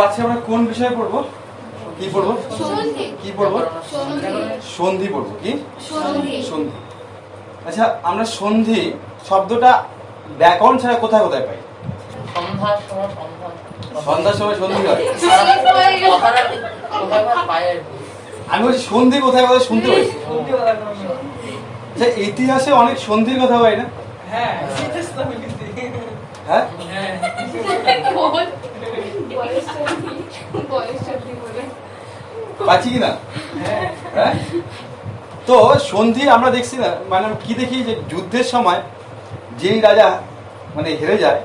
আজকে আমরা কোন বিষয়ে পড়বো? কি পড়বো? কি পড়বো? সন্ধি পড়বো। কি সন্ধি? আচ্ছা, আমরা সন্ধি শব্দটা ব্যাকরণ ছাড়া কোথায় কোথায় পাই? সন্ধ্যার সময় সন্ধি হয়। আমি বলছি সন্ধি কোথায় কোথায় শুনতে পাই? আচ্ছা, ইতিহাসে অনেক সন্ধির কথা পাই না? হ্যাঁ, পাচ্ছি কিনা? হ্যাঁ, তো সন্ধি আমরা দেখছি না, মানে কি দেখি যে যুদ্ধের সময় যেই রাজা মানে হেরে যায়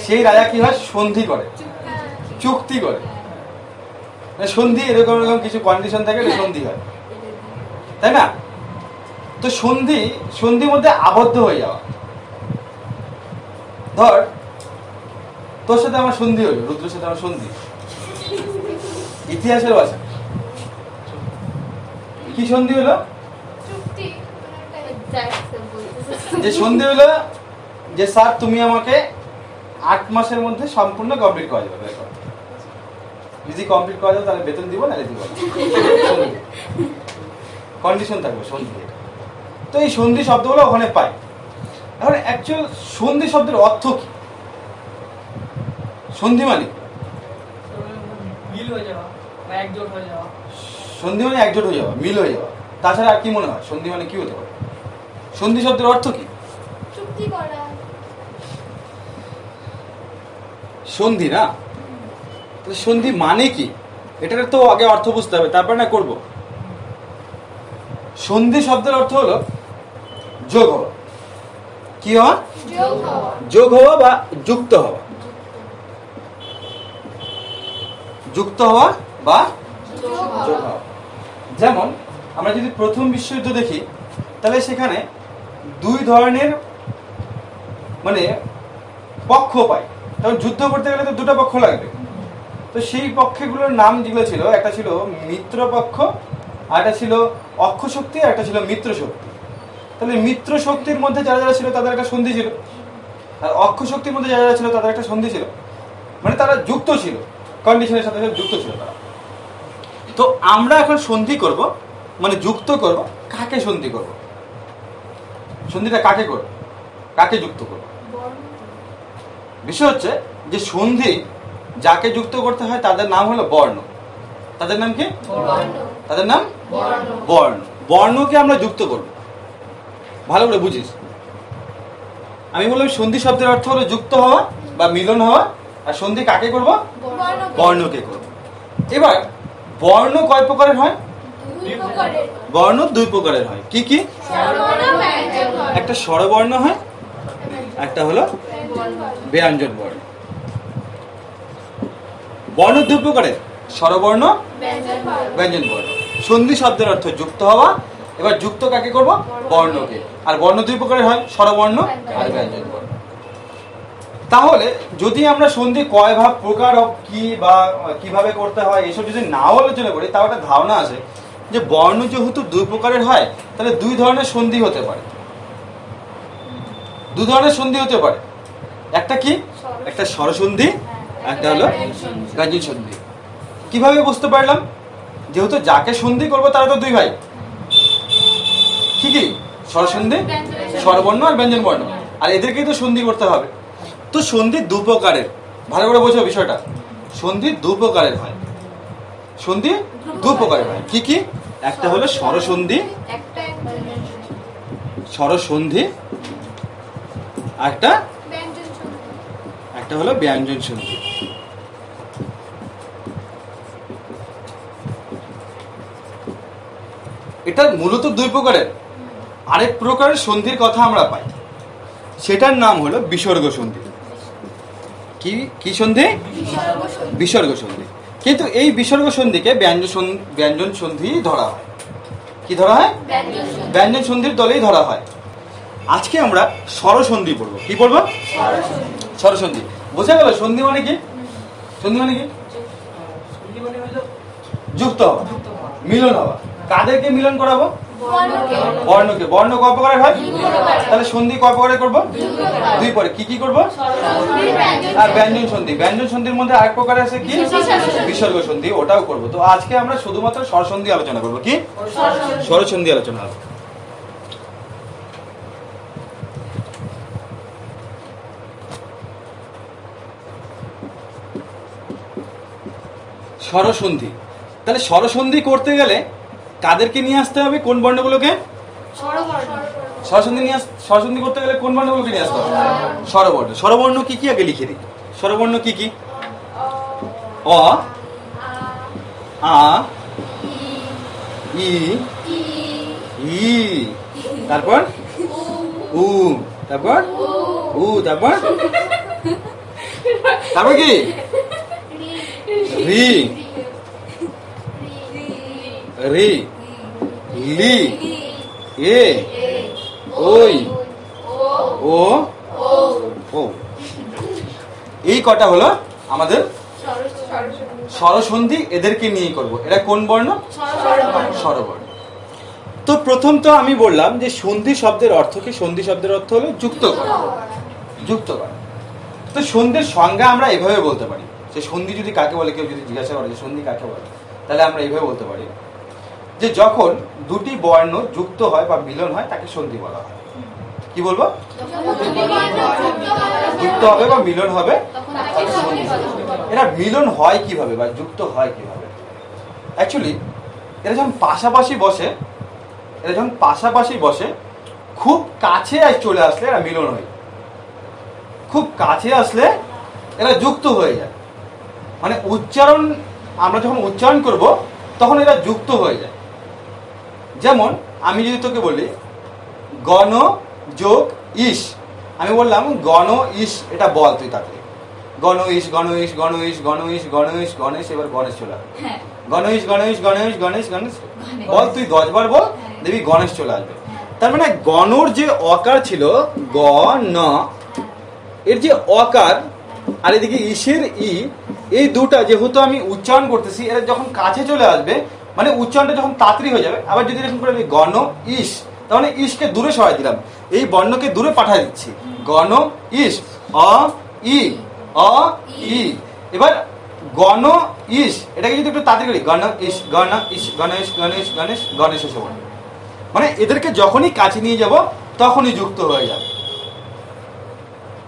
সেই রাজা কি হয়? সন্ধি করে, চুক্তি করে। সন্ধি এরকম এরকম কিছু কন্ডিশন থাকে, সন্ধি হয়, তাই না? তো সন্ধির মধ্যে আবদ্ধ হয়ে যাওয়া। ধর তোর সাথে আমার সন্ধি হলো, রুদ্রের সাথে আমার সন্ধি, ইতিহাসের ভাষা কি সন্ধি হলো? যে সন্ধি হলো যে স্যার তুমি আমাকে 8 মাসের মধ্যে সম্পূর্ণ কমপ্লিট করা যাবে, যদি কমপ্লিট করা যাবে তাহলে বেতন দিব, না দিব না, কন্ডিশন থাকবে সন্ধি। তো এই সন্ধি শব্দগুলো ওখানে পাই। এখন অ্যাকচুয়াল সন্ধি শব্দের অর্থ কি? সন্ধি মানে মিল হয়ে যাওয়া বা একজোট হয়ে যাওয়া। সন্ধি মানে একজোট হয়ে যাওয়া, মিল হয়ে যাওয়া। তাছাড়া আর কি মনে হয় সন্ধি মানে কি হতে পারে? সন্ধি শব্দের অর্থ কি? চুক্তি করা। সন্ধি না, সন্ধি মানে কি এটার তো আগে অর্থ বুঝতে হবে, তারপর না করব। সন্ধি শব্দের অর্থ হলো যোগ হওয়া। কি হওয়া? যোগ হওয়া বা যুক্ত হওয়া। যুক্ত হওয়া বা যোগ হওয়া। যেমন আমরা যদি প্রথম বিশ্বযুদ্ধ দেখি তাহলে সেখানে 2 ধরনের মানে পক্ষ পাই। তখন যুদ্ধ করতে গেলে তো 2টা পক্ষ লাগবে। তো সেই পক্ষগুলোর নাম যেগুলো ছিল, একটা ছিল মিত্র পক্ষ, আর একটা ছিল অক্ষ শক্তি, আর একটা ছিল মিত্র শক্তি। তাহলে মিত্র শক্তির মধ্যে যারা যারা ছিল তাদের একটা সন্ধি ছিল, আর অক্ষ শক্তির মধ্যে যারা যারা ছিল তাদের একটা সন্ধি ছিল। মানে তারা যুক্ত ছিল, কন্ডিশনের সাথে সাথে যুক্ত ছিল তারা। তো আমরা এখন সন্ধি করব, মানে যুক্ত করব। কাকে সন্ধি করব? সন্ধিটা কাকে করব? কাকে যুক্ত করব? বিষয় হচ্ছে যে সন্ধি যাকে যুক্ত করতে হয় তাদের নাম হলো বর্ণ। তাদের নাম কি? তাদের নাম বর্ণ। বর্ণকে আমরা যুক্ত করব। ভালো করে বুঝিস। আমি বললাম সন্ধি শব্দের অর্থ হলো যুক্ত হওয়া বা মিলন হওয়া, আর সন্ধি কাকে করব? বর্ণকে করব। এবার বর্ণ কয় প্রকারের হয়? বর্ণ 2 প্রকারের হয়। কি কি? একটা স্বরবর্ণ হয়, একটা হলো ব্যঞ্জন বর্ণ। বর্ণ 2 প্রকারের, স্বরবর্ণ, ব্যঞ্জন বর্ণ। সন্ধি শব্দের অর্থ যুক্ত হওয়া। এবার যুক্ত কাকে করব? বর্ণকে। আর বর্ণ 2 প্রকারের হয়, স্বরবর্ণ আর ব্যঞ্জন বর্ণ। তাহলে যদি আমরা সন্ধি কয় ভাগ প্রকার কি বা কিভাবে করতে হয় এসব যদি নাও আলোচনা করি, তাও একটা ধারণা আছে যে বর্ণ যেহেতু 2 প্রকারের হয় তাহলে 2 ধরনের সন্ধি হতে পারে। 2 ধরনের সন্ধি হতে পারে। একটা কি? একটা স্বরসন্ধি, একটা হলো ব্যঞ্জন সন্ধি। কিভাবে বুঝতে পারলাম? যেহেতু যাকে সন্ধি করবো তারা তো 2 ভাই। কি স্বরসন্ধি, স্বরবর্ণ আর ব্যঞ্জন বর্ণ, আর এদেরকেই তো সন্ধি করতে হবে। তো সন্ধি 2 প্রকারের। ভালো করে বোঝো বিষয়টা। সন্ধি 2 প্রকারের হয়। সন্ধি 2 প্রকারের হয়। কি কি? একটা হলো স্বরসন্ধি, স্বরসন্ধি, একটা হলো ব্যঞ্জন সন্ধি। এটা মূলত 2 প্রকারের। আরেক প্রকারের সন্ধির কথা আমরা পাই, সেটার নাম হলো বিসর্গ সন্ধি। কি কি সন্ধি? বিসর্গ সন্ধি। কিন্তু এই বিসর্গ সন্ধিকে ব্যঞ্জন সন্ধি ধরা হয়। কি ধরা হয়? ব্যঞ্জন সন্ধির দলেই ধরা হয়। আজকে আমরা স্বরসন্ধি পড়বো। কি পড়বো? স্বরসন্ধি। বোঝা গেল সন্ধি মানে কি? সন্ধি মানে কি? যুক্ত হওয়া, মিলন হওয়া। কাদেরকে মিলন করাবো? বর্ণকে। বর্ণ কয় প্রকারের হয়? তাহলে সন্ধি কয় প্রকারের করব? দুই পরে। কি কি করব? আর ব্যঞ্জন সন্ধি। ব্যঞ্জন সন্ধির মধ্যে আরেক প্রকার আছে কি? বিসর্গ সন্ধি, ওটাও করব। তো আজকে আমরা শুধুমাত্র স্বরসন্ধি আলোচনা করব। কি? স্বরসন্ধি আলোচনা হবে। স্বরসন্ধি। তাহলে স্বরসন্ধি করতে গেলে কাদেরকে নিয়ে আসতে হবে? কোন বর্ণগুলোকে? স্বরসন্ধি করতে গেলে কোন বর্ণগুলোকে নিয়ে আসতে হবে? স্বরবর্ণ। স্বরবর্ণ কি কি আগে লিখে দিই। স্বরবর্ণ কি কি? অ, আ, ই, ই, তারপর উ, তারপর উ, তারপর তারপর কি? রি, রি, লি, এ, ওই, ও, ও। এই কটা হলো আমাদের স্বরসন্ধি। এদেরকে নিয়ে করব। এরা কোন বর্ণ? স্বরবর্ণ। তো প্রথম তো আমি বললাম যে সন্ধি শব্দের অর্থ কি? সন্ধি শব্দের অর্থ হলো যুক্ত করা। যুক্ত করা। তো সন্ধির সংজ্ঞা আমরা এভাবে বলতে পারি যে সন্ধি যদি কাকে বলে, কেউ যদি জিজ্ঞাসা করে যে সন্ধি কাকে বলে, তাহলে আমরা এইভাবে বলতে পারি যে যখন দুটি বর্ণ যুক্ত হয় বা মিলন হয় তাকে সন্ধি বলা হয়। কি বলবো? যুক্ত হবে বা মিলন হবে। এরা মিলন হয় কিভাবে বা যুক্ত হয় কিভাবে? অ্যাকচুয়ালি এরা যখন পাশাপাশি বসে খুব কাছে চলে আসলে এরা মিলন হয়, খুব কাছে আসলে এরা যুক্ত হয়ে যায়। মানে উচ্চারণ, আমরা যখন উচ্চারণ করব তখন এরা যুক্ত হয়ে যায়। যেমন আমি যদি তোকে বলি গণ যোগ ইস, আমি বললাম গণ ইস, এটা বল তুই তাতে। গণ ইস, গণ ইস, গণ ইস, গণ ইস, গণ ইস, গণেশ, এবার গণেশ চলে আসবে। গণ ইস, গণেশ, গণেশ, গণেশ, গণেশ, বল তুই 10 বার বল, দেখবি গণেশ চলে আসবে। তার মানে গণর যে অকার ছিল গ ন, এর যে অকার আর এদিকে ইসের ই, এই দুটা যেহেতু আমি উচ্চারণ করতেছি, এরা যখন কাছে চলে আসবে মানে উচ্চারণটা যখন তাড়াতাড়ি হয়ে যাবে। আবার যদি এরকম করে গণ ইস, তার মানে ইসকে দূরে সরাই দিলাম, এই বর্ণকে দূরে পাঠিয়ে দিচ্ছি। গণ ইস, অ ই, অ ই। এবার গণ ইস, এটাকে যদি একটু তাড়াতাড়ি করি, গণ ইস, গণ ইস, গণেশ, গণেশ, গণেশ, গণেশ এসে বলবে। মানে এদেরকে যখনই কাছে নিয়ে যাব তখনই যুক্ত হয়ে যাবে।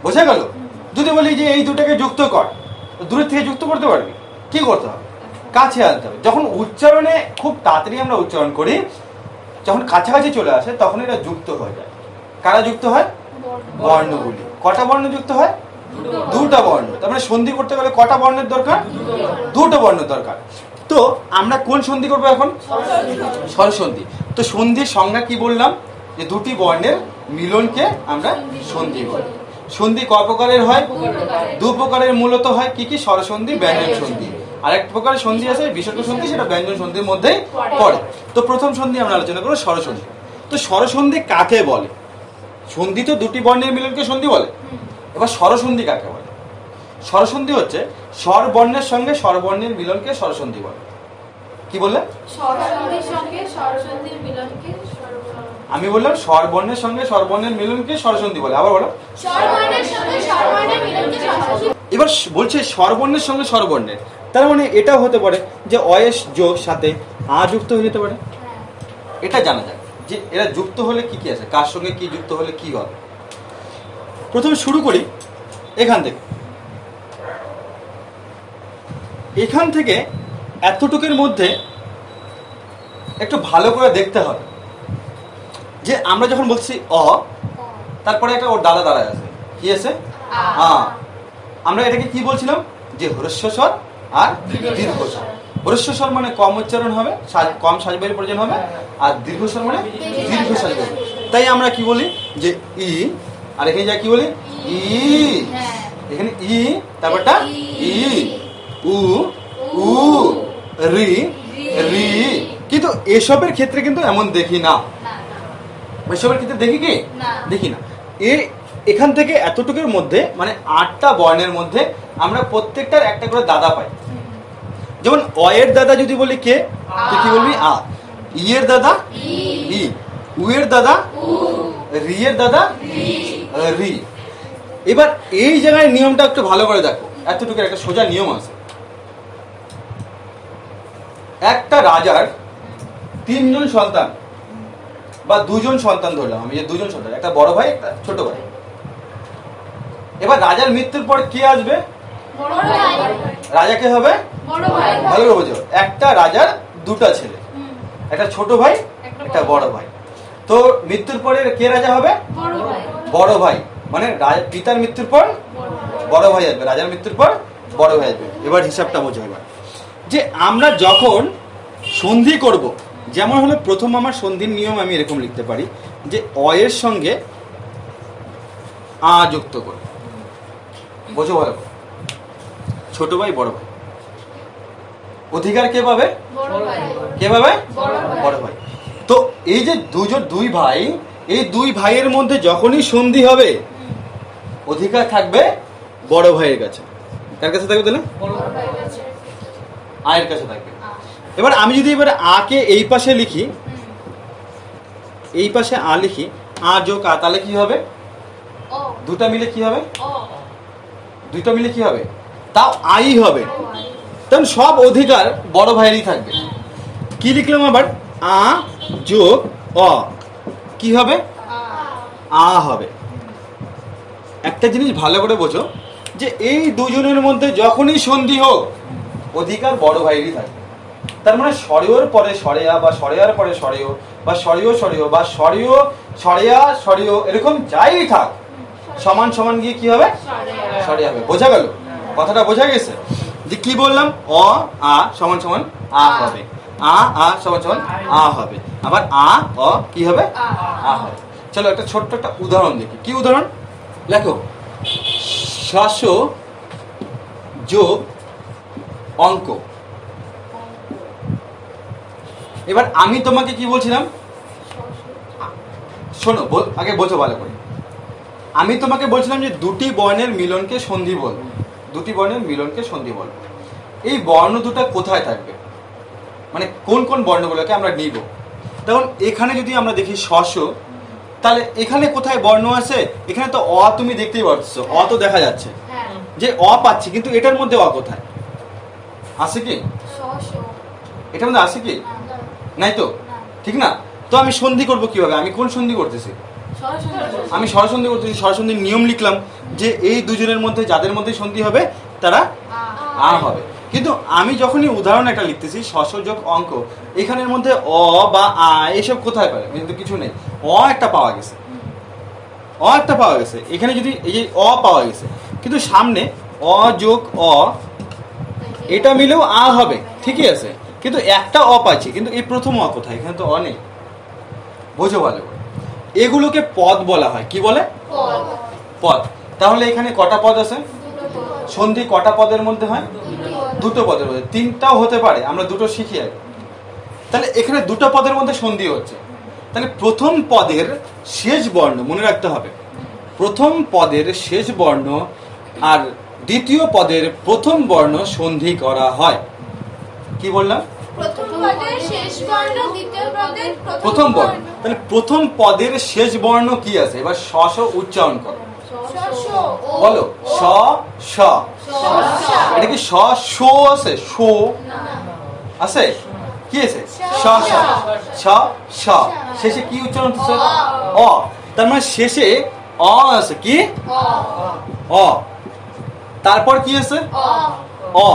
বোঝা গেল? যদি বলি যে এই দুটাকে যুক্ত কর, দূরের থেকে যুক্ত করতে পারবি? কি করতে হবে? কাছে আনতে হবে। যখন উচ্চারণে খুব তাড়াতাড়ি আমরা উচ্চারণ করি, যখন কাছাকাছি চলে আসে তখন এটা যুক্ত হয়ে যায়। কারা যুক্ত হয়? বর্ণগুলি। কটা বর্ণ যুক্ত হয়? দুটা বর্ণ। তার মানে সন্ধি করতে গেলে কটা বর্ণের দরকার? দুটো বর্ণের দরকার। তো আমরা কোন সন্ধি করবো এখন? স্বরসন্ধি। তো সন্ধির সংজ্ঞা কি বললাম? যে দুটি বর্ণের মিলনকে আমরা সন্ধি বলি। সন্ধি কয় প্রকারের হয়? দু প্রকারের মূলত হয়। কি কি? স্বরসন্ধি, ব্যঞ্জন সন্ধি। আরেক প্রকারের সন্ধি আছে বিসর্গ সন্ধি, সেটা ব্যঞ্জন সন্ধির মধ্যেই পড়ে। তো প্রথম সন্ধি আমরা আলোচনা করব স্বরসন্ধি। তো স্বরসন্ধি কাকে বলে? সন্ধি তো দুটি বর্ণের মিলনকে সন্ধি বলে। এবার স্বরসন্ধি কাকে বলে? স্বরসন্ধি হচ্ছে স্বর বর্ণের সঙ্গে স্বরবর্ণের মিলনকে স্বরসন্ধি বলে। কি বললে? আমি বললাম স্বর বর্ণের সঙ্গে স্বরবর্ণের মিলনকে স্বরসন্ধি বলে। আবার বলো। এবার বলছে স্বরবর্ণের সঙ্গে স্বরবর্ণের, তার মানে এটাও হতে পারে যে অয়েস যোগ সাথে আ যুক্ত হয়ে যেতে পারে। এটা জানা যায় যে এরা যুক্ত হলে কি কি আছে, কার সঙ্গে কি যুক্ত হলে কি হবে। প্রথমে শুরু করি এখান থেকে। এখান থেকে এতটুকুর মধ্যে একটু ভালো করে দেখতে হবে যে আমরা যখন বলছি অ, তারপরে একটা ওর দাদা দাঁড়ায় আছে, কি আছে? আ। আমরা এটাকে কি বলছিলাম? যে হ্রস্বস্বর আর দীর্ঘস্বর। হ্রস্বস্বর মানে কম উচ্চারণ হবে, কম সাজবাড়ির প্রয়োজন হবে, আর দীর্ঘস্বর মানে দীর্ঘ সাজবাড়ি। তাই আমরা কি বলি যে ই, আর এখানে যা কি বলি ই, এখানে ই, তারপরটা ই, উ, উ, রি, রি। কিন্তু এসবের ক্ষেত্রে কিন্তু এমন দেখি না। এসবের ক্ষেত্রে দেখি কি? দেখি না। এখান থেকে এতটুকুর মধ্যে মানে 8টা বর্ণের মধ্যে আমরা প্রত্যেকটার একটা করে দাদা পাই। যেমন অয়ের দাদা যদি বলি কে, তুই কি বলবি? আ। ই এর দাদা ই, উ এর দাদা রি এর দাদা রি। এবার এই জায়গায় নিয়মটা একটু ভালো করে দেখো, এতটুকু একটা সোজা নিয়ম আছে। একটা রাজার 3 জন সন্তান বা 2 জন সন্তান ধরলাম আমি, যে 2 জন সন্তান, একটা বড় ভাই একটা ছোট ভাই। এবার রাজার মৃত্যুর পর কে আসবে? রাজা কে হবে? ভালো করে বোঝো, একটা রাজার 2টা ছেলে, একটা ছোট ভাই একটা বড় ভাই। তো মৃত্যুর পরে কে রাজা হবে? বড় ভাই। মানে পিতার মৃত্যুর পর বড় ভাই আসবে, রাজার মৃত্যুর পর বড় ভাই আসবে। এবার হিসাবটা বোঝো। এবার যে আমরা যখন সন্ধি করব, যেমন হলো প্রথম আমার সন্ধির নিয়ম আমি এরকম লিখতে পারি যে অ এর সঙ্গে আ যুক্ত করব। বোঝো ভালো করে, ছোট ভাই বড় ভাই, অধিকার কে পাবে? কে পাবে? বড় ভাই। তো এই যে দুই ভাই, এই 2 ভাইয়ের মধ্যে যখনই সন্ধি হবে অধিকার থাকবে বড় ভাইয়ের কাছে। কার কাছে থাকবে তাহলে? আয়ের কাছে থাকবে। এবার আমি যদি এবার আ কে এই পাশে লিখি, এই পাশে আ লিখি, আ যোগ আ, তাহলে কি হবে? দুটা মিলে কি হবে? দুইটা মিলে কি হবে? তাও আই হবে। তখন সব অধিকার বড় ভাইয়েরই থাকবে। কি লিখলাম আবার? আ যোগ অ, কি হবে? আ হবে। একটা জিনিস ভালো করে বোঝো যে এই 2 জনের মধ্যে যখনই সন্ধি হোক অধিকার বড় ভাইয়েরই থাকবে। তার মানে সরেওর পরে সরেয়া বা সরেয়ার পরে সরেও বা সরেও বা সরেয়া এরকম যাই থাক, সমান সমান গিয়ে কি হবে? সরে হবে। বোঝা গেল? কথাটা বোঝা গেছে যে কি বললাম? অ আ সমান সমান আ হবে, আ আ সমান সমান আ হবে, আবার আ অ কি হবে? আ হবে। চলো একটা ছোট্ট একটা উদাহরণ দেখি। কি উদাহরণ? লেখো, শাসো যোগ অঙ্ক। এবার আমি তোমাকে কি বলছিলাম? শোনো, আগে বোঝো ভালো করে। আমি তোমাকে বলছিলাম যে 2টি বর্ণের মিলনকে সন্ধি বলবো, 2টি বর্ণের মিলনকে সন্ধি বলবো। এই বর্ণ দুটো কোথায় থাকবে, মানে কোন কোন বর্ণগুলোকে আমরা নিব? তখন এখানে যদি আমরা দেখি শস, তাহলে এখানে কোথায় বর্ণ আছে? এখানে তো অ তুমি দেখতেই পাচ্ছ, অ তো দেখা যাচ্ছে যে অ পাচ্ছি, কিন্তু এটার মধ্যে অ কোথায় আছে? কি এটার মধ্যে আছে কি? নাই তো, ঠিক না? তো আমি সন্ধি করব কিভাবে? আমি কোন সন্ধি করতেছি? আমি সরসন্ধি করতেছি। সরসন্ধির নিয়ম লিখলাম যে এই 2 জনের মধ্যে যাদের মধ্যে সন্ধি হবে তারা আ হবে। কিন্তু আমি যখনই উদাহরণ একটা লিখতেছি শস যোগ অঙ্ক, এখানের মধ্যে অ বা আ এসব কোথায় পাবে? কিন্তু কিছু নেই। অ একটা পাওয়া গেছে, অ একটা পাওয়া গেছে এখানে, যদি এই যে অ পাওয়া গেছে, কিন্তু সামনে অ যোগ অ এটা মিলেও আ হবে, ঠিকই আছে, কিন্তু একটা অ পাচ্ছি, কিন্তু এই প্রথম অ কোথায়? এখানে তো অ নেই। বোঝো ভালো করে, এগুলোকে পদ বলা হয়। কি বলে? পদ। তাহলে এখানে কটা পদ আছে? সন্ধি কটা পদের মধ্যে হয়? 2টো পদের মধ্যে। 3টাও হতে পারে, আমরা 2টো শিখি আগে। তাহলে এখানে 2টো পদের মধ্যে সন্ধি হচ্ছে। তাহলে প্রথম পদের শেষ বর্ণ মনে রাখতে হবে, প্রথম পদের শেষ বর্ণ আর দ্বিতীয় পদের প্রথম বর্ণ সন্ধি করা হয়। কি বললাম? প্রথম বর্ণ। তাহলে প্রথম পদের শেষ বর্ণ কি আছে? এবার শ উচ্চারণ করো, বলো স স। এটা কি স শো আছে? শো আছে? কি আছে? স স স স। শেষে কি উচ্চারণ হচ্ছে? অ। তার মানে শেষে অ আছে। কি? অ। তারপর কি আছে? অ।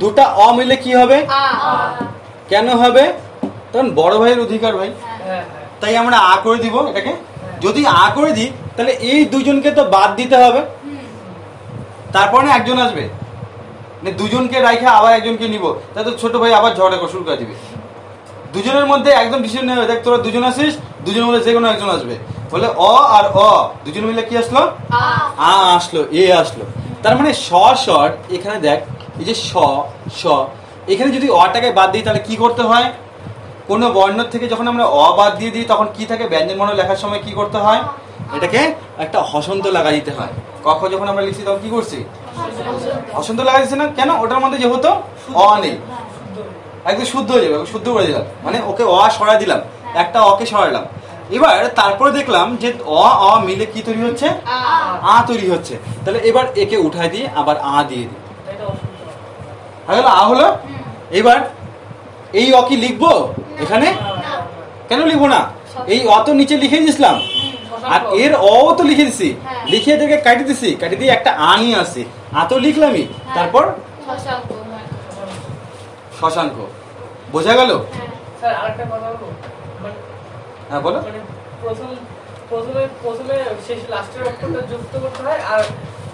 2টা অ মিলে কি হবে? কেন হবে? তখন বড় ভাইয়ের অধিকার ভাই, তাই আমরা আ করে দিব এটাকে। যদি আ করে দিই তাহলে এই 2 জনকে তো বাদ দিতে হবে, তারপরে একজন আসবে। 2 জনকে রাখা আবার একজনকে নিব, তাহলে তো ছোট ভাই আবার ঝগড়া শুরু করে দিবে। 2 জনের মধ্যে একদম ডিসিশন নেবে, দেখ তোরা 2 জন আসিস, 2 জনের মধ্যে যে কোনো একজন আসবে। বলে অ আর অ 2 জন মিলে কি আসলো? আ আসলো, এ আসলো। তার মানে স স্বর এখানে দেখ, এই যে স স, এখানে যদি অটাকে বাদ দিই তাহলে কি করতে হয়? কোনো বর্ণ থেকে যখন আমরা অ বাদ দিয়ে দিই তখন কি থাকে? ব্যঞ্জন বর্ণ লেখার সময় কি করতে হয়? এটাকে একটা হসন্ত লাগা দিতে হয়। ক যখন আমরা লিখছি তখন কি করছি? হসন্ত লাগা দিচ্ছি না কেন? ওটার মধ্যে যেহেতু অ নেই, একদম শুদ্ধ হয়ে যাবে, শুদ্ধ করে দিলাম, মানে ওকে অ সরাই দিলাম, একটা অকে সরালাম। এবার তারপরে দেখলাম যে অ মিলে কি তৈরি হচ্ছে, আ তৈরি হচ্ছে। তাহলে এবার একে উঠাই দিয়ে আবার আ দিয়ে দিই, হয়ে গেল, আ হলো। এবার এই অ কি লিখবো এখানে? কেন লিখবো না? এই অ তো নিচে লিখে দিয়েছিলাম, আর এর অ তো লিখে দিছি, লিখে এটাকে কাটি দিছি, কাটি দিয়ে একটা আ নিয়ে আসছি, আ তো লিখলামই, তারপর শশাঙ্ক। বোঝা গেল? স্যার আরেকটা কথা বলবো, হ্যাঁ বলো। প্রথমে শেষ লাস্টের অক্ষরটা যুক্ত করতে হয়, আর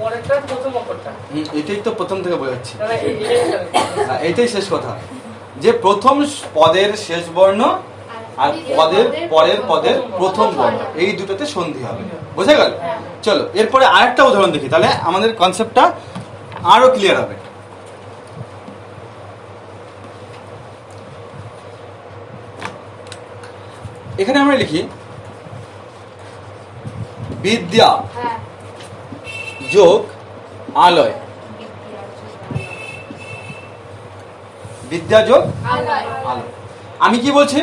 পরেরটা প্রথম অক্ষরটা। এটাই তো প্রথম থেকে বোঝাচ্ছি, এইটাই শেষ কথা, যে প্রথম পদের শেষ বর্ণ আর পরের পদের প্রথম বর্ণ, এই দুটোতে সন্ধি হবে। বোঝা গেল? চলো এরপরে আরেকটা উদাহরণ দেখি, তাহলে আমাদের কনসেপ্টটা আরো ক্লিয়ার হবে। এখানে আমরা লিখি বিদ্যা যোগ আলয়, বিদ্যা যোগ আলয়। আমি কি বলছি,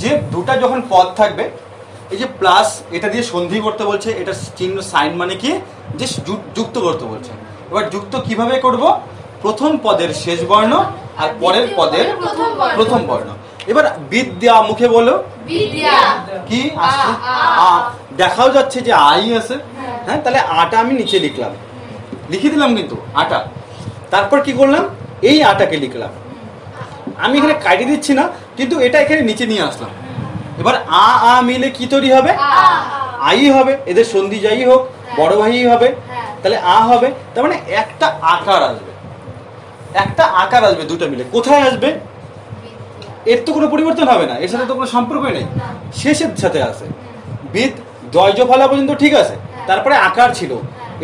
যে দুটা যখন পদ থাকবে, এই যে প্লাস এটা দিয়ে সন্ধি করতে বলছে, এটা চিহ্ন সাইন মানে কি, যে যুক্ত করতে বলছে। এবার যুক্ত কিভাবে করব? প্রথম পদের শেষ বর্ণ আর পরের পদের প্রথম বর্ণ। এবার বিদ্যা, মুখে বলো বিদ্যা, কি আসছে, আ। দেখাও যাচ্ছে যে আই আছে, হ্যাঁ, তাহলে আটা আমি নিচে লিখলাম, লিখে দিলাম কিন্তু আটা। তারপর কি করলাম, এই আটাকে লিখলাম, আমি এখানে কাটি দিচ্ছি না, কিন্তু এটা এখানে নিচে নিয়ে আসলাম। এবার আ মিলে কি তৈরি হবে, আই হবে, এদের সন্ধি যাই হোক বড় ভাই হবে, তাহলে আ হবে। তার মানে একটা আকার আসবে, একটা আকার আসবে দুটো মিলে। কোথায় আসবে? এর তো কোনো পরিবর্তন হবে না, এর সাথে তো কোনো সম্পর্কই নেই, শেষের সাথে আছে। বিদ দয়জ ফালা পর্যন্ত ঠিক আছে, তারপরে আকার ছিল,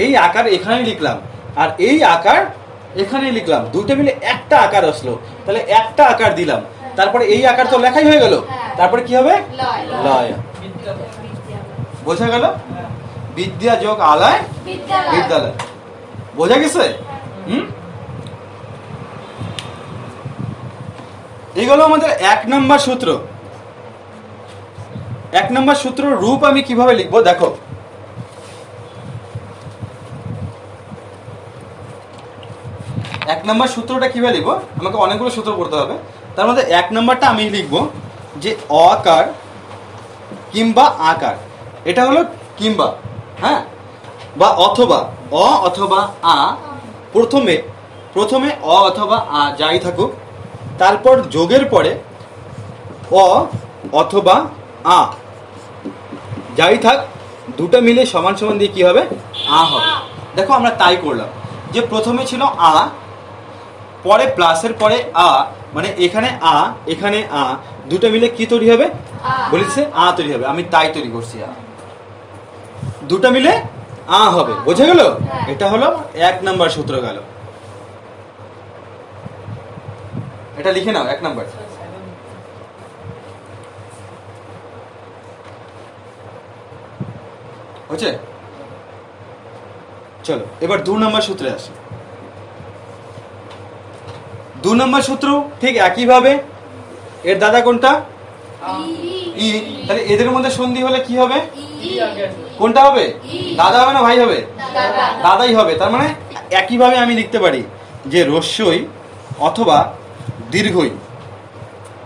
এই আকার এখানে লিখলাম, আর এই আকার এখানে লিখলাম, দুটো মিলে একটা আকার আসলো, তাহলে একটা আকার দিলাম, তারপরে এই আকার তো লেখাই হয়ে গেল, তারপরে কি হবে, লয়। বোঝা গেল? বিদ্যা যোগ আলয় বিদ্যালয়। বোঝা গেছে? এইগুলো আমাদের 1 নম্বর সূত্র। 1 নম্বর সূত্র রূপ আমি কিভাবে লিখবো দেখো। এক নম্বর সূত্রটা কিভাবে লিখবো, আমাকে অনেকগুলো সূত্র পড়তে হবে, তার মধ্যে 1 নম্বরটা আমি লিখবো যে অকার কিংবা আকার, এটা হলো কিংবা, হ্যাঁ, বা অথবা, অ অথবা আ, প্রথমে অ অথবা আ যাই থাকুক, তারপর যোগের পরে অ অথবা আ যাই থাক, দুটো মিলে সমান সমান দিয়ে কি হবে, আ হবে। দেখো আমরা তাই করলাম, যে প্রথমে ছিল আ, পরে প্লাসের পরে আ, মানে এখানে আ এখানে আ, দুটো মিলে কি তৈরি হবে, বলেছে আ তৈরি হবে। আমি তাই তৈরি করছি, আ দুটো মিলে আ হবে। বোঝা গেল? এটা হলো 1 নম্বর সূত্র গেল। এটা লিখে নাও 1 নম্বর। হচ্ছে? চলো এবার 2 নম্বর সূত্রে আসি। 2 নম্বর সূত্র ঠিক একইভাবে, এর দাদা কোনটা, ই, তাহলে এদের মধ্যে সন্ধি হলে কি হবে, কোনটা হবে, দাদা হবে না ভাই হবে, দাদাই হবে। তার মানে একইভাবে আমি লিখতে পারি যে রস্যই অথবা দীর্ঘই,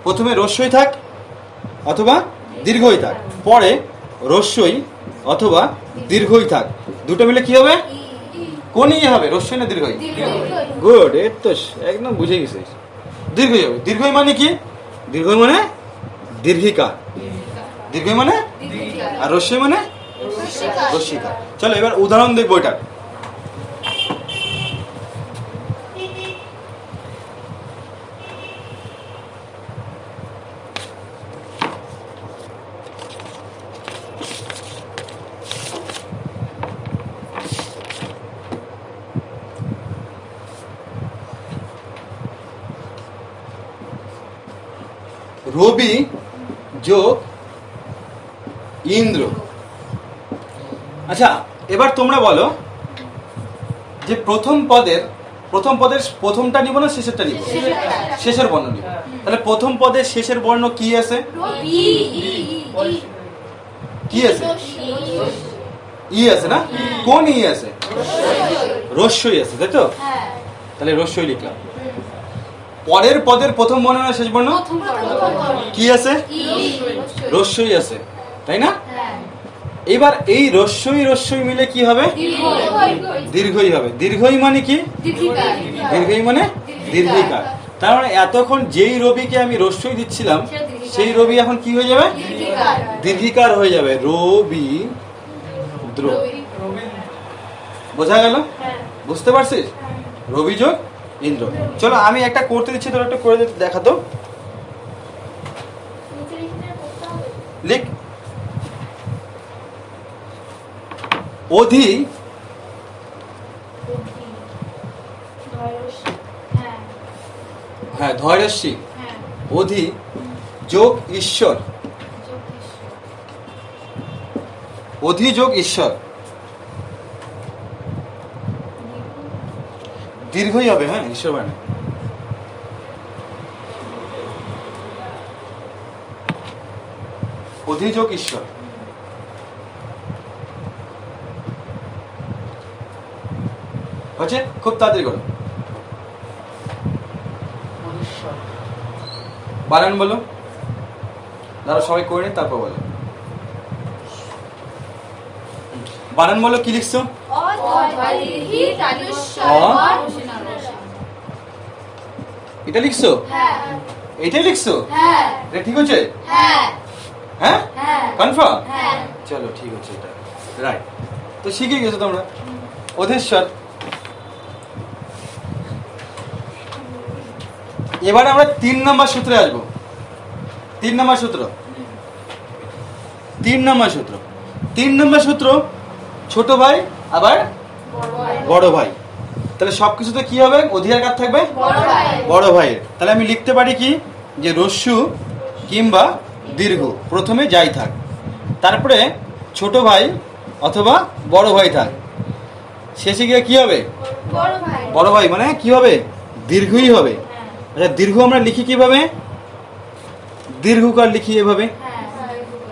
প্রথমে রস্যই থাক অথবা দীর্ঘই থাক, পরে রস্যই অথবা দীর্ঘই থাক, দুটো মিলে কি হবে, কোন ইয়ে হবে, রস্যই না দীর্ঘই? গুড, এর তো একদম বুঝে গেছিস, দীর্ঘই হবে। দীর্ঘই মানে কি, দীর্ঘই মানে দীর্ঘিকা, দীর্ঘই মানে, আর রস্যই মানে রস্যিকা। চলো এবার উদাহরণ দেখবো এটা। রবি যোগ ইন্দ্র। আচ্ছা এবার তোমরা বলো যে প্রথম পদের প্রথম পদের প্রথমটা নিব না শেষেরটা নিব? শেষের বর্ণ নিব। তাহলে প্রথম পদের শেষের বর্ণ কি আছে? কি আছে? ই আছে না? কোন ই আছে? রস্যই আছে, তাই তো? তাহলে রস্যই লিখলাম। পরের পদের প্রথম বর্ণ না শেষ বর্ণ? কি আছে? রস্যই আছে, তাই না? এবার এই রস্যই রস্যই মিলে কি হবে? দীর্ঘই হবে। দীর্ঘই মানে কি? দীর্ঘই মানে দীর্ঘিকার। তার মানে এতক্ষণ যেই রবিকে আমি রস্যই দিচ্ছিলাম সেই রবি এখন কি হয়ে যাবে? দীর্ঘিকার হয়ে যাবে। রবি দ্র। বোঝা গেল? বুঝতে পারছিস? রবি যোগ ইন্দ্র। চলো আমি একটা করতে দিচ্ছি, তোরা একটু করে দেখাতো। লিখ। অধি হ্যাঁ ধৈর্যশী অধি যোগ ঈশ্বর। অধি যোগ ঈশ্বর দীর্ঘই হবে। হ্যাঁ, ঈশ্বর মানে অধি যোগ ঈশ্বর। হচ্ছে খুব তাড়াতাড়ি করো। বানান বলো, দাঁড়া সবাই করে নি তারপর বলো। বানান বলো, কি লিখছো? এটা লিখছো? এটাই লিখছো? এটা ঠিক হচ্ছে? হ্যাঁ, কনফার্ম? চলো ঠিক আছে, এটা রাইট। তো শিখে গেছো তোমরা। অধীশ্বর। এবার আমরা 3 নম্বর সূত্রে আসবো। 3 নম্বর সূত্র। 3 নম্বর সূত্র। 3 নম্বর সূত্র ছোট ভাই আবার বড় ভাই। তাহলে সবকিছুতে কি হবে? অধিকার কার থাকবে? বড় ভাইয়ের। তাহলে আমি লিখতে পারি কি যে রস্যু কিংবা দীর্ঘ প্রথমে যাই থাক, তারপরে ছোট ভাই অথবা বড় ভাই থাক, শেষে গিয়ে কি হবে? বড় ভাই মানে কি হবে? দীর্ঘই হবে। আচ্ছা, দীর্ঘ আমরা লিখি কিভাবে? দীর্ঘকার লিখি এভাবে,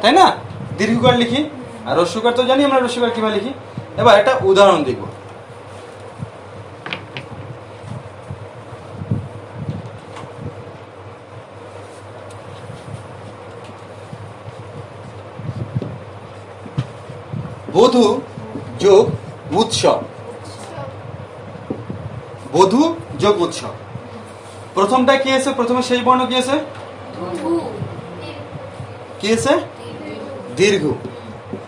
তাই না? দীর্ঘকার লিখি। আর রস্যকার তো জানি আমরা রস্যকার কিভাবে লিখি। এবার একটা উদাহরণ দেখব। বধূ যোগ উৎসব। বধূ যোগ উৎসব। প্রথমটা কি আছে? প্রথমে শেষ বর্ণ কি আছে? কি আছে? দীর্ঘ,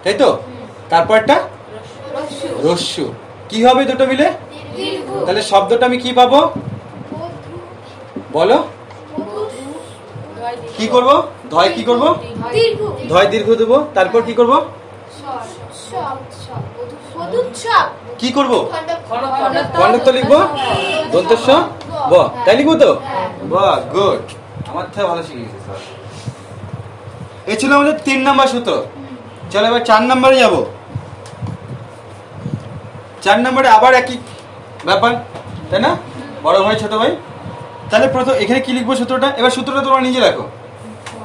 তাই তো? তারপরটা রস্যু। কি হবে দুটো মিলে? তাহলে শব্দটা আমি কি পাবো বলো? কি করব? ধয় কি করব? ধয় দীর্ঘ দেব। তারপর কি করব? কি করব? খণ্ডত্ব লিখবো। দন্তস্ব ব, তাই লিখবো তো? বাহ, গুড। আমার থেকে ভালো শিখে গেছে স্যার। এই ছিল আমাদের 3 নম্বর সূত্র। চলো এবার 4 নম্বরে যাব। 4 নম্বরে আবার একই ব্যাপার, তাই না? বড় ভাই ছোট ভাই। তাহলে প্রথম এখানে কি লিখবো সূত্রটা? এবার সূত্রটা তোমরা নিজে রাখো,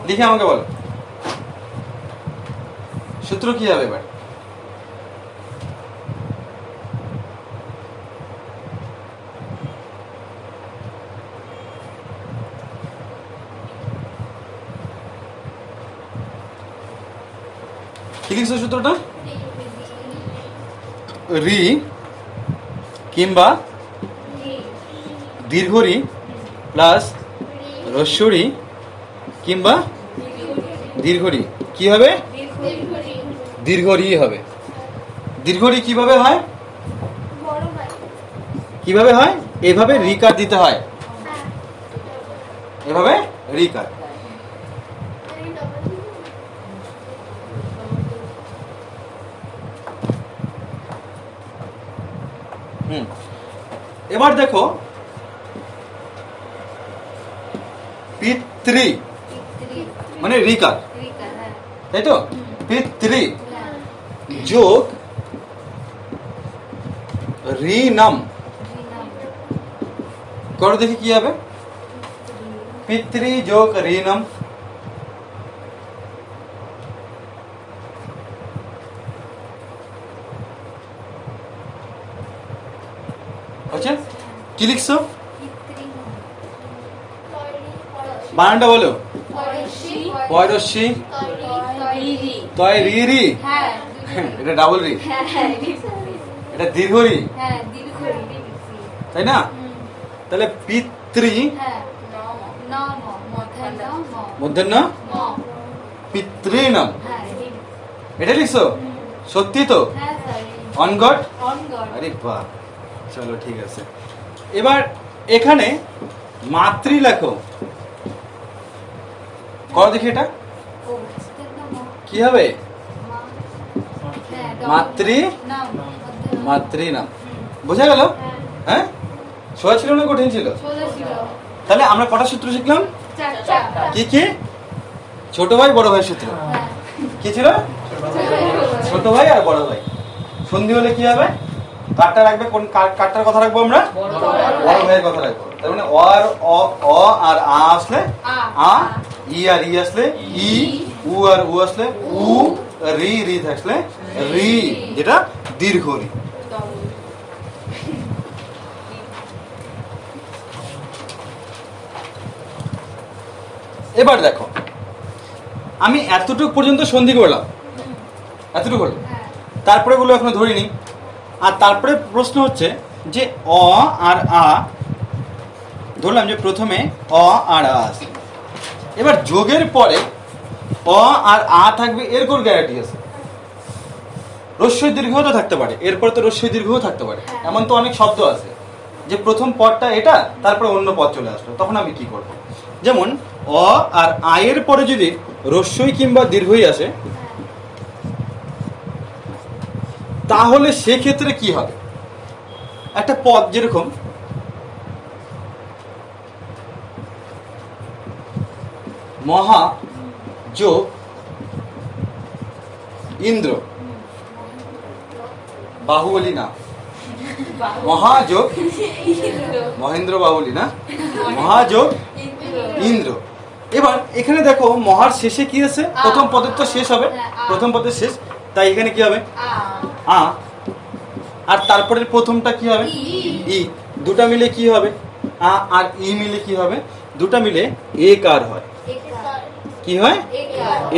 লিখে আমাকে বলো সূত্র কি হবে এবার। কি লিখছো সূত্রটা? রি কিংবা দীর্ঘ রি প্লাস হ্রস্ব রি কিংবা দীর্ঘ রি কি হবে? দীর্ঘ রি হবে। দীর্ঘ রি কিভাবে হয়? কিভাবে হয়? এভাবে রিকার দিতে হয়, এভাবে রিকার। এবার দেখো পিতৃ মানে রিকার, তাই তো? পিতৃ যোগ রি নাম করো দেখি কি হবে। পিতৃ যোগ ঋণম, হচ্ছে কি লিখছো? বানানটা বলো। পয়রস্যি তয় রি, এটা ডাবল রি, এটা দীর্ঘ রি, তাই না? তাহলে পিতৃ মধ্যাহ্ন পিতৃণম, এটা লিখছো? সত্যি তো? On god? আরে বাহ, চলো ঠিক আছে। এবার এখানে মাতৃ লেখো, করো দেখি এটা কি হবে। মাতৃনাম, বোঝা গেল? হ্যাঁ, সোজা ছিল না কঠিন ছিল? তাহলে আমরা কটা সূত্র শিখলাম? কি কি? ছোট ভাই বড় ভাই সূত্র কি ছিল? ছোট ভাই আর বড় ভাই। সন্ধি হলে কি হবে? কারটা রাখবে, কোন কারটার কথা রাখবো আমরা? বড় ভাইয়ের কথা রাখবো। তার মানে অ আর আ আসলে আ, ই আর ই আসলে ই, উ আর উ আসলে উ, রি রি থাকলে রি, যেটা দীর্ঘ রি। এবার দেখো, আমি এতটুকু পর্যন্ত সন্ধি করলাম, এতটুকু হলো, তারপরে গুলো এখনো ধরিনি। আর তারপরে প্রশ্ন হচ্ছে যে অ আর আ ধরলাম যে প্রথমে অ আর আ আছে, এবার যোগের পরে অ আর আ থাকবে, এর কোন গ্যারান্টি আছে? রস্যই দীর্ঘও তো থাকতে পারে, এরপরে তো রস্যই দীর্ঘও থাকতে পারে। এমন তো অনেক শব্দ আছে যে প্রথম পদটা এটা, তারপরে অন্য পদ চলে আসলো, তখন আমি কি করব? যেমন অ আর আ এর পরে যদি রস্যই কিংবা দীর্ঘই আসে, তাহলে সেক্ষেত্রে কি হবে? একটা পদ যেরকম মহা যোগ ইন্দ্র, বাহুবলী না, মহাযোগ মহেন্দ্র বাহুবলী না, মহাযোগ ইন্দ্র। এবার এখানে দেখো মহার শেষে কি আছে? প্রথম পদের তো শেষ হবে, প্রথম পদের শেষ, তাই এখানে কি হবে? আ। আর তারপরে প্রথমটা কি হবে? ই। দুটা মিলে কি হবে? আ আর ই মিলে কি হবে? দুটা মিলে একার হয়। কি হয়?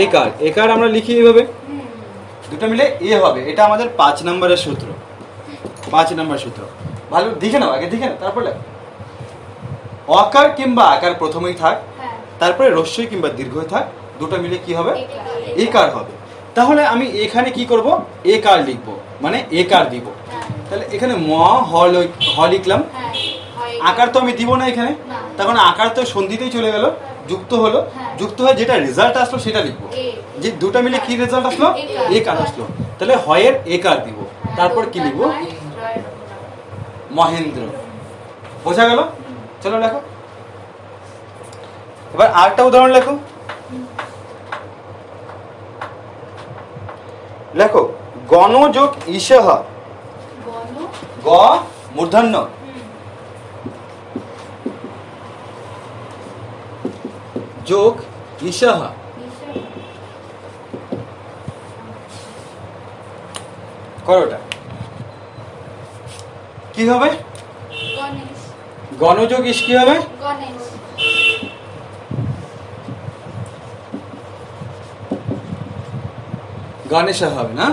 একার। একার আমরা লিখি এইভাবে, দুটা মিলে এ হবে। এটা আমাদের 5 নম্বরের সূত্র, 5 নম্বর সূত্র। ভালো দেখে নাও, আগে দেখে নাও, তারপরে অকার কিংবা আকার প্রথমেই থাক, তারপরে রস্যই কিংবা দীর্ঘই থাক, দুটো মিলে কি হবে? একার হবে। তাহলে আমি এখানে কি করব? একার লিখব, মানে একার দিব। তাহলে এখানে ম হ লিখলাম, আকার তো আমি দিব না এখানে, তখন আকার তো সন্ধিতেই চলে গেল, যুক্ত হলো, যুক্ত হয়ে যেটা রেজাল্ট আসলো সেটা লিখবো। যে দুটা মিলে কি রেজাল্ট আসলো? একার আসলো। তাহলে হয়ের একার দিব, তারপর কি লিখবো? মহেন্দ্র। বোঝা গেল? চলো লেখো। এবার আরেকটা উদাহরণ লেখো। লেখো গণ যোগ ঈশহ, গ মূর্ধন্য, যোগ ঈশহ, করোটা কি হবে? গণযোগ ঈশ কি হবে? গণেশ হবে না,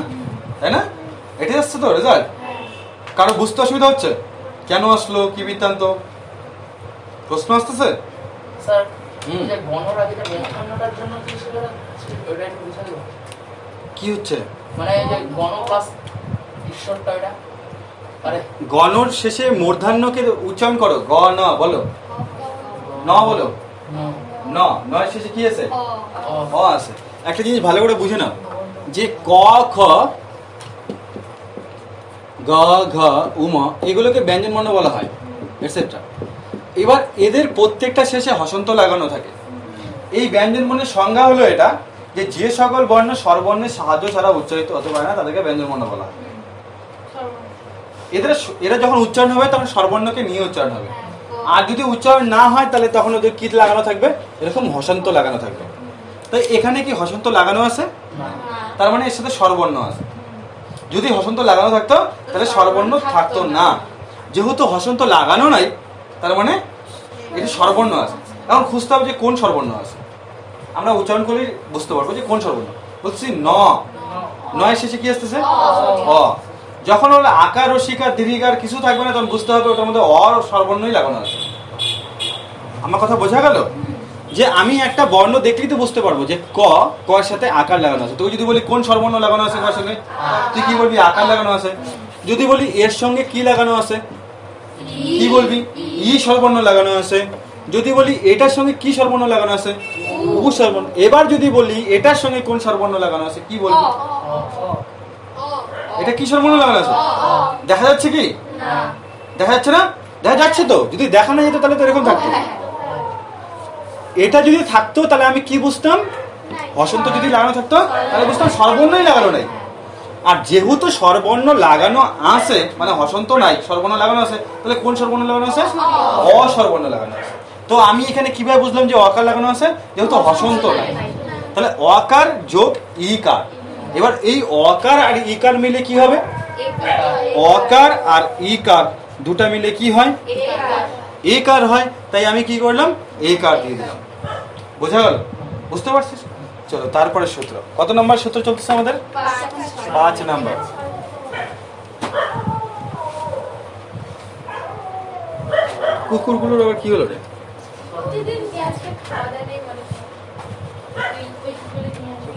তাই না? এটাই আসছে তো রেজাল্ট। কারো বুঝতে অসুবিধা হচ্ছে? কেন আসলো, কি বৃত্তান্ত? প্রশ্ন আসতেছে স্যার? যে গণর আগে যে মেঘখণ্ডটার জন্য কি সেটা ওইটা একটু বুঝালো? কি হচ্ছে? মানে যে গণ প্লাস ঈশ্বরটা এটা, আরে গণর শেষে মূর্ধন্যকে উচ্চারণ করো, গ ন বলো, ন বলো, ন নয় শেষে কি আছে? অ আছে। একটা জিনিস ভালো করে বুঝে নাও, যে ক খ গ ঘ উম এগুলোকে ব্যঞ্জন বর্ণ বলা হয়, এটসেট্রা। এবার এদের প্রত্যেকটা শেষে হসন্ত লাগানো থাকে। এই ব্যঞ্জন বর্ণের সংজ্ঞা হলো এটা, যে যে সকল বর্ণ স্বরবর্ণের সাহায্য ছাড়া উচ্চারিত হতে পারে না তাদেরকে ব্যঞ্জন বর্ণ বলা হয়। এরা যখন উচ্চারণ হবে তখন স্বরবর্ণকে নিয়ে উচ্চারণ হবে। আর যদি উচ্চারণ না হয় তাহলে তখন ওদের কি লাগানো থাকবে, এরকম হসন্ত লাগানো থাকবে। তাই এখানে কি হসন্ত লাগানো আছে? তার মানে এর সাথে স্বরবর্ণ আছে। যদি হসন্ত লাগানো থাকতো তাহলে স্বরবর্ণ থাকতো না। যেহেতু হসন্ত লাগানো নাই তার মানে এটা স্বরবর্ণ আছে। এখন খুঁজতে হবে যে কোন স্বরবর্ণ আছে। আমরা উচ্চারণ করলেই বুঝতে পারবো যে কোন স্বরবর্ণ। বলছি ন, নয়ের শেষে কি আসতেছে? অ। যখন হলো আকার রসিকার দীর্ঘিকার কিছু থাকবে না তখন বুঝতে হবে ওটার মধ্যে অ স্বরবর্ণই লাগানো আছে। আমার কথা বোঝা গেল? যে আমি একটা বর্ণ দেখলেই তো বুঝতে পারবো যে ক, ক এর সাথে আকার লাগানো আছে। তুই যদি বলি কোন স্বরবর্ণ লাগানো আছে কর সঙ্গে, তুই কি বলবি? আকার লাগানো আছে। যদি বলি এর সঙ্গে কি লাগানো আছে, কি বলবি? ই স্বরবর্ণ লাগানো আছে। যদি বলি এটার সঙ্গে কি স্বরবর্ণ লাগানো আছে, উ স্বরবর্ণ। এবার যদি বলি এটার সঙ্গে কোন স্বরবর্ণ লাগানো আছে, কি বলবি? এটা কি স্বরবর্ণ লাগানো আছে? দেখা যাচ্ছে কি? দেখা যাচ্ছে না? দেখা যাচ্ছে তো। যদি দেখা না যেত তাহলে তো এরকম থাকতো। এটা যদি থাকতো তাহলে আমি কি বুঝতাম? হসন্ত যদি লাগানো থাকতো তাহলে বুঝতাম স্বরবর্ণই লাগানো নাই। আর যেহেতু স্বরবর্ণ লাগানো আছে মানে হসন্ত নাই, স্বরবর্ণ লাগানো আছে, তাহলে কোন স্বরবর্ণ লাগানো আছে? অস্বরবর্ণ লাগানো আছে। তো আমি এখানে কিভাবে বুঝলাম যে অকার লাগানো আছে? যেহেতু হসন্ত নাই, তাহলে অকার যোগ ইকার। এবার এই অকার আর ইকার মিলে কি হবে? অকার আর ইকার দুটা মিলে কি হয়? একার হয়। তাই আমি কি করলাম? একার দিয়ে দিলাম। বোঝা গেল? বুঝতে পারছিস? চলো তারপরে সূত্র। কত নম্বর সূত্র চলতেছে আমাদের? 5 নাম্বার। কুকুরগুলোর আবার কি হলো রে?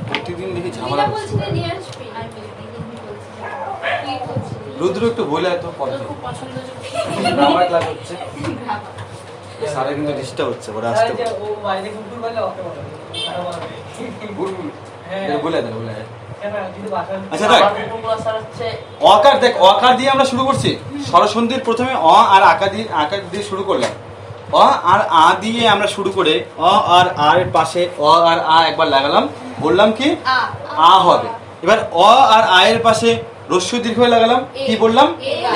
প্রতিদিন দেখি ঝামেলা করছে। রুদ্র একটু বলে তো আমার ক্লাস হচ্ছে, সারা কিন্তু ডিস্টার্ব হচ্ছে, ওরা আসতে বলে দেন বলে। আচ্ছা দেখ, অকার দেখ, অকার দিয়ে আমরা শুরু করছি। স্বরসন্ধির প্রথমে অ আর আকার দিয়ে শুরু করলাম। অ আর আ দিয়ে আমরা শুরু করে অ আর আ এর পাশে অ আর আ একবার লাগালাম, বললাম কি আ হবে। এবার অ আর আ এর পাশে রস্য দীর্ঘ লাগালাম, কি বললাম?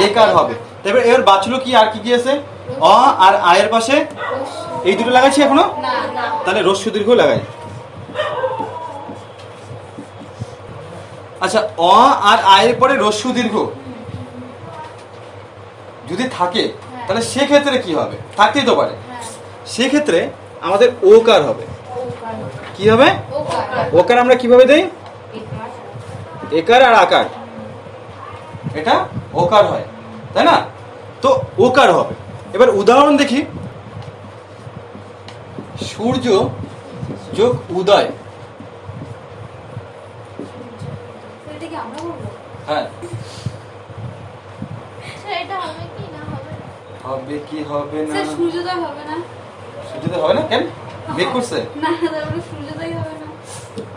একার হবে। তারপর এবার বাঁচলো কি, আর কি কি আছে? অ আর আ এর পাশে এই দুটো লাগাচ্ছি এখনো, তাহলে রস্য দীর্ঘ লাগাই। আচ্ছা, অ আর আ এর পরে রস্য দীর্ঘ যদি থাকে তাহলে সেক্ষেত্রে কি হবে? থাকতেই তো পারে। সেক্ষেত্রে আমাদের ওকার হবে। কি হবে? ওকার আমরা কিভাবে দেই? একার আর আকার, এটা ওকার হয়, তাই না? তো ওকার হবে। এবার উদাহরণ দেখি। সূর্য যোগ উদয়। হ্যাঁ, হবে কি হবে না? সূর্যোদয় হবে না। সূর্যোদয় হবে না কেন? বেক করছে না, তাহলে সূর্যোদয় হবে না।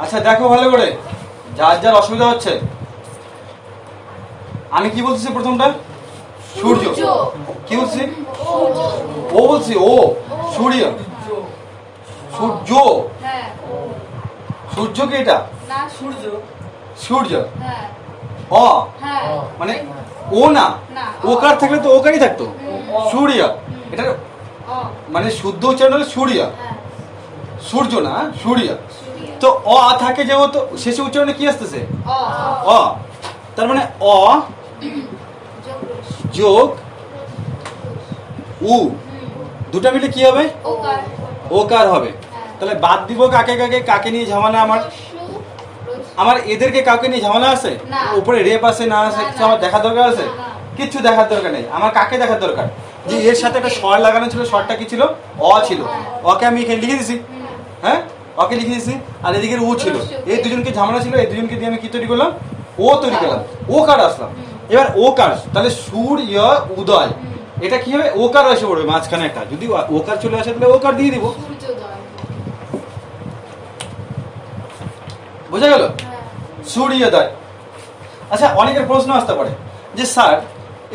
আচ্ছা দেখো ভালো করে, যার যার অসুবিধা হচ্ছে। আমি কি বলছি প্রথমটা? সূর্য। কি বলছি? ও বলছি ও। সূর্য, সূর্য, হ্যাঁ। সূর্য কি এটা? না, সূর্য। সূর্য, হ্যাঁ। অ হ্যাঁ। মানে ও না, ওকার থাকলে তো ওকারই থাকতো। সূর্য, এটা মানে শুদ্ধ উচ্চারণ হলে সূর্য, সূর্য না সূর্য। তো অ থাকে যেহেতু শেষে উচ্চারণে কি আসতেছে? অ। তার মানে অ যোগ উ দুটা মিলে কি হবে? ওকার হবে। তাহলে বাদ দিব কাকে কাকে? কাকে নিয়ে ঝামেলা আমার? আমার এদেরকে কাউকে নিয়ে ঝামেলা আছে? উপরে রেপ আছে না আছে কিছু আমার দেখার দরকার আছে? কিচ্ছু দেখার দরকার নেই। আমার কাকে দেখার দরকার? যে এর সাথে একটা স্বর লাগানো ছিল, স্বরটা কি ছিল? অ ছিল। ওকে আমি এখানে লিখে দিছি, হ্যাঁ ওকে লিখে দিছি। আর এদিকে উ ছিল। এই দুজনকে ঝামেলা ছিল, এই দুজনকে দিয়ে আমি কি তৈরি করলাম? ও তৈরি করলাম। ও কার আসলাম। এবার ও কার, তাহলে সূর্য উদয়, এটা কি হবে? ও কার এসে পড়বে মাঝখানে একটা। যদি ও কার চলে আসে তাহলে ও কার দিয়ে দিব। বোঝা গেল? সূর্যোদয়। আচ্ছা, অনেকের প্রশ্ন আসতে পারে যে স্যার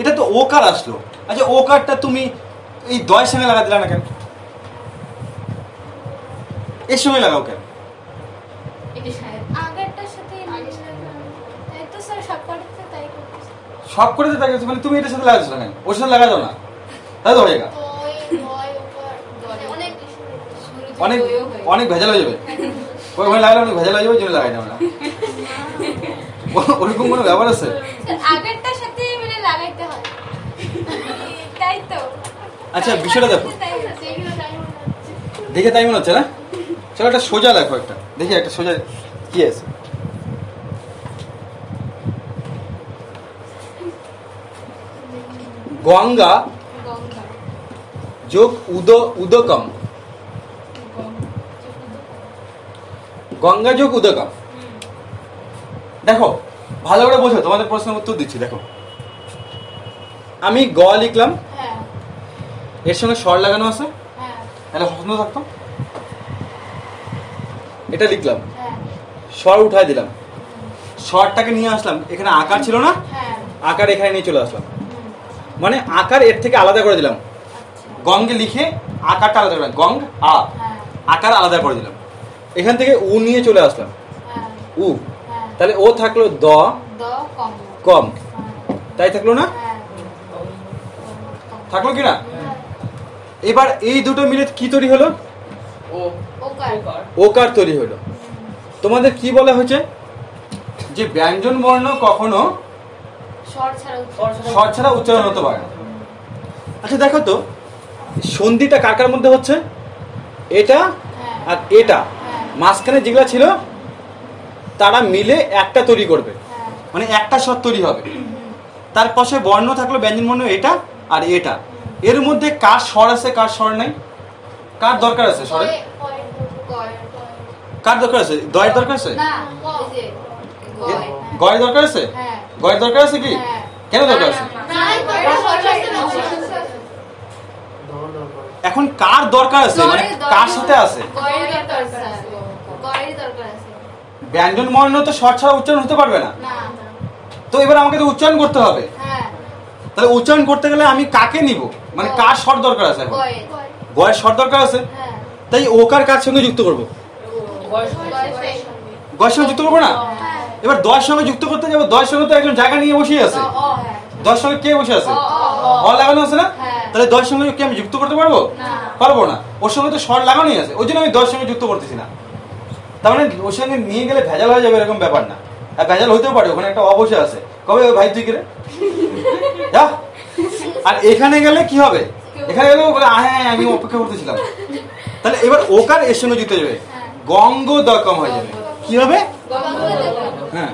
এটা তো ওকার আসলো, আচ্ছা ওকারটা তুমি এই দয়ের সঙ্গে লাগা দিলা না কেন? এর সঙ্গে লাগাও কেন? সব করে তাই মানে তুমি এটার সাথে লাগাচ্ছ না কেন? ওর সাথে লাগা দাও না, তাই তো হয়ে গেল। অনেক অনেক ভেজাল হয়ে যাবে, ওখানে লাগালে অনেক ভেজাল হয়ে যাবে, জন্য লাগাই না আমরা। ওরকম কোনো ব্যাপার আছে? আগেরটার সাথে মানে লাগাইতে হয়, তাই তো। আচ্ছা বিষয়টা দেখো, তাই হচ্ছে, এগুলো তাই মনে হচ্ছে। দেখে তাই মনে হচ্ছে না? চলো একটা সোজা দেখো, একটা দেখি একটা সোজা কি আছে। গঙ্গা গঙ্গা যোগ উদকম, গঙ্গা যোগ উদকম। দেখো ভালো করে বোঝো, তোমাদের প্রশ্নের উত্তর দিচ্ছি। দেখো আমি গ লিখলাম, হ্যাঁ এর সঙ্গে স্বর লাগানো আছে, হ্যাঁ তাহলে স্বপ্ন থাকতো। এটা লিখলাম, হ্যাঁ স্বর উঠাই দিলাম, স্বরটাকে নিয়ে আসলাম, এখানে আকার ছিল না, হ্যাঁ আকার এখানে নিয়ে চলে আসলাম, মানে আকার এর থেকে আলাদা করে দিলাম। আচ্ছা গঙ্গে লিখে আকারটা আলাদা করে, গঙ্গ আ হ্যাঁ আকার আলাদা করে দিলাম। এখান থেকে উ নিয়ে চলে আসলাম, হ্যাঁ উ, হ্যাঁ তাহলে ও থাকলো দ দ কম কম, হ্যাঁ তাই থাকলো না? হ্যাঁ থাকলো কি না? এবার এই দুটো মিলে কি তৈরি হলো? ও ওকার ওকার তৈরি হলো। তোমাদের কি বলা হয়েছে যে ব্যঞ্জন বর্ণ কখনো স্বর ছাড়া স্বর ছাড়া উচ্চারণ হতে পারে না। আচ্ছা দেখো তো, সন্ধিটা কার কার মধ্যে হচ্ছে? এটা হ্যাঁ আর এটা, হ্যাঁ মাঝখানে যেগুলা ছিল তারা মিলে একটা তৈরি করবে, হ্যাঁ মানে একটা স্বর তৈরি হবে। তার পাশে বর্ণ থাকলো ব্যঞ্জন বর্ণ, এটা আর এটা। এর মধ্যে কার স্বর আছে কার স্বর নাই? কার দরকার আছে স্বরে? কার দরকার আছে? দয়ের দরকার আছে? না এই যে গয় গয়ের দরকার আছে? হ্যাঁ গয়ের দরকার আছে কি? হ্যাঁ। কেন দরকার আছে? না গয়টা স্বর আছে না এখন কার দরকার আছে, মানে কার সাথে আছে? গয়ের দরকার আছে, গয়ের দরকার আছে। ব্যঞ্জন বর্ণ তো স্বর ছাড়া উচ্চারণ হতে পারবে না, না তো এবার আমাকে তো উচ্চারণ করতে হবে। হ্যাঁ তাহলে উচ্চারণ করতে গেলে আমি কাকে নিব, মানে কার স্বর দরকার আছে? এখন গয় গয়ের স্বর দরকার আছে, হ্যাঁ তাই ওকার কার সঙ্গে যুক্ত করব? গয় গয়ের সঙ্গে যুক্ত করবো না? হ্যাঁ এবার দয়ের সঙ্গে যুক্ত করতে যাবো, দয়ের সঙ্গে তো একজন জায়গা নিয়ে বসে আছে। ও হ্যাঁ দয়ের সঙ্গে কে বসে আছে? ও লাগানো আছে না? হ্যাঁ। তাহলে দয়ের সঙ্গে কি আমি যুক্ত করতে পারবো? না পারবো না, ওর সঙ্গে তো স্বর লাগানোই আছে, ওই জন্য আমি দয়ের সঙ্গে যুক্ত করতেছি না। তার মানে ওর সঙ্গে নিয়ে গেলে ভেজাল হয়ে যাবে, এরকম ব্যাপার না। আর ভেজাল হইতেও পারে, ওখানে একটা অবশ্যই আছে। কবে ভাই তুই কিরে যা। আর এখানে গেলে কি হবে? এখানে গেলে বলে হ্যাঁ আমি অপেক্ষা করতেছিলাম। তাহলে এবার ওকার এর সঙ্গে যুক্ত হয়ে যাবে, গঙ্গ দকম হয়ে যাবে। কি হবে? গঙ্গা হ্যাঁ